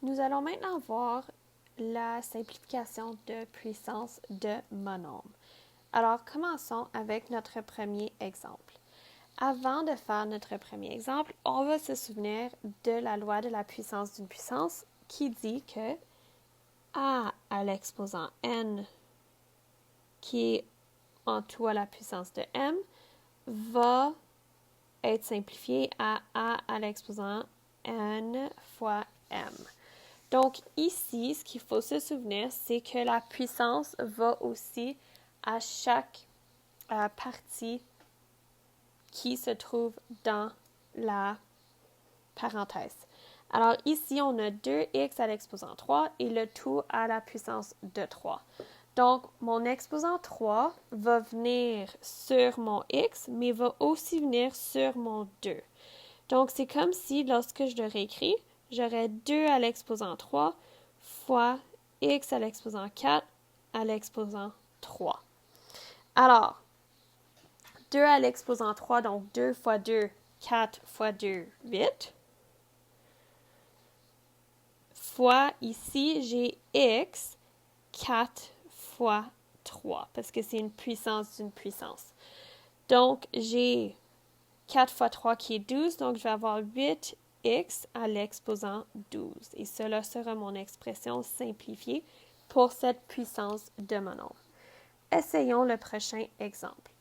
Nous allons maintenant voir la simplification de puissance de monome. Alors, commençons avec notre premier exemple. Avant de faire notre premier exemple, on va se souvenir de la loi de la puissance d'une puissance qui dit que a à l'exposant n, qui est en tout à la puissance de m, va être simplifié à l'exposant n fois m. Donc ici, ce qu'il faut se souvenir, c'est que la puissance va aussi à chaque partie qui se trouve dans la parenthèse. Alors ici, on a 2x à l'exposant 3 et le tout à la puissance de 3. Donc, mon exposant 3 va venir sur mon x, mais va aussi venir sur mon 2. Donc, c'est comme si, lorsque je le réécris, j'aurais 2 à l'exposant 3 fois x à l'exposant 4 à l'exposant 3. Alors, 2 à l'exposant 3, donc 2 fois 2, 4 fois 2, 8. Fois, ici, j'ai x, 4 fois 3, parce que c'est une puissance d'une puissance. Donc, j'ai 4 fois 3 qui est 12, donc je vais avoir 8x à l'exposant 12. Et cela sera mon expression simplifiée pour cette puissance de monome. Essayons le prochain exemple.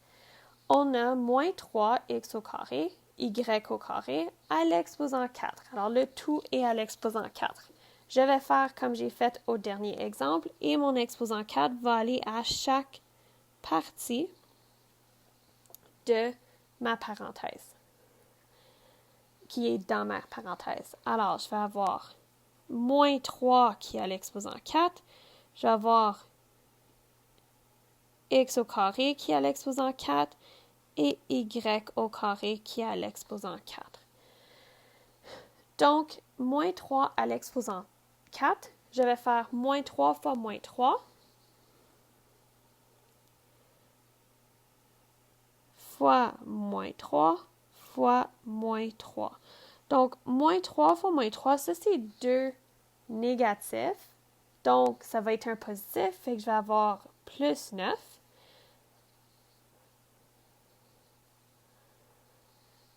On a moins 3x au carré, y au carré, à l'exposant 4. Alors, le tout est à l'exposant 4. Je vais faire comme j'ai fait au dernier exemple et mon exposant 4 va aller à chaque partie de ma parenthèse, qui est dans ma parenthèse. Alors, je vais avoir moins 3 qui est à l'exposant 4. Je vais avoir x au carré qui est à l'exposant 4 et y au carré qui est à l'exposant 4. Donc, moins 3 à l'exposant 4, je vais faire moins 3 fois moins 3 fois moins 3 fois moins 3. Donc, moins 3 fois moins 3, ça c'est 2 négatifs. Donc, ça va être un positif, fait que je vais avoir plus 9.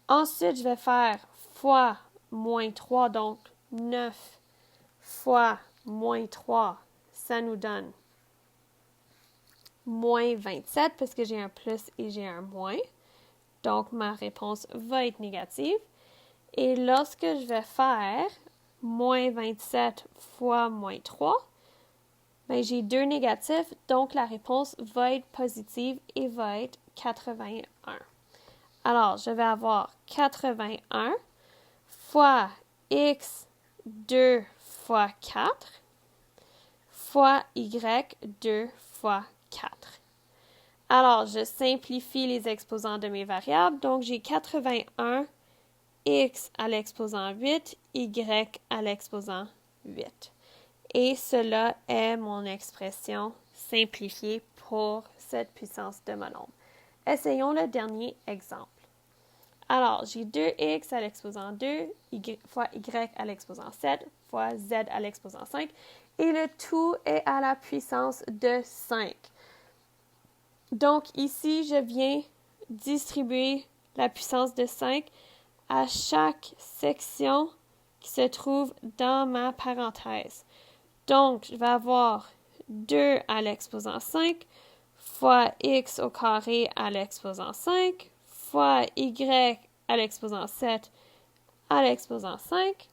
Ensuite, je vais faire fois moins 3, donc 9 fois moins 3, ça nous donne moins 27 parce que j'ai un plus et j'ai un moins. Donc, ma réponse va être négative. Et lorsque je vais faire moins 27 fois moins 3, ben, j'ai 2 négatifs, donc la réponse va être positive et va être 81. Alors, je vais avoir 81 fois x 2 fois 4 fois y 2 fois 4. Alors, je simplifie les exposants de mes variables. Donc, j'ai 81 x à l'exposant 8, y à l'exposant 8. Et cela est mon expression simplifiée pour cette puissance de monome. Essayons le dernier exemple. Alors, j'ai 2x à l'exposant 2 fois y à l'exposant 7 fois z à l'exposant 5 et le tout est à la puissance de 5. Donc ici, je viens distribuer la puissance de 5 à chaque section qui se trouve dans ma parenthèse. Donc, je vais avoir 2 à l'exposant 5 fois x au carré à l'exposant 5 fois y à l'exposant 7 à l'exposant 5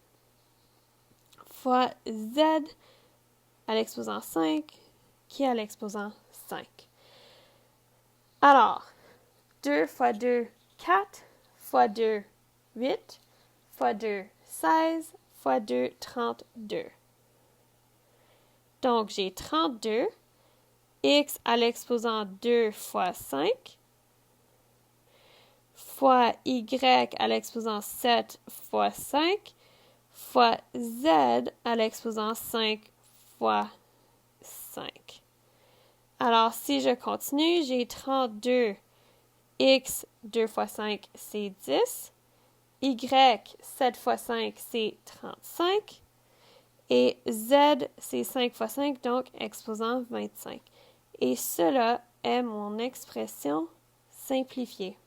fois z à l'exposant 5 qui est à l'exposant 5. Alors, 2 fois 2, 4 fois 2, 8 fois 2, 16 fois 2, 32. Donc, j'ai 32, x à l'exposant 2 fois 5, fois y à l'exposant 7 fois 5, fois z à l'exposant 5 fois 5. Alors, si je continue, j'ai 32, x 2 fois 5, c'est 10, y 7 fois 5, c'est 35, Et Z, c'est 5 fois 5, donc exposant 25. Et cela est mon expression simplifiée.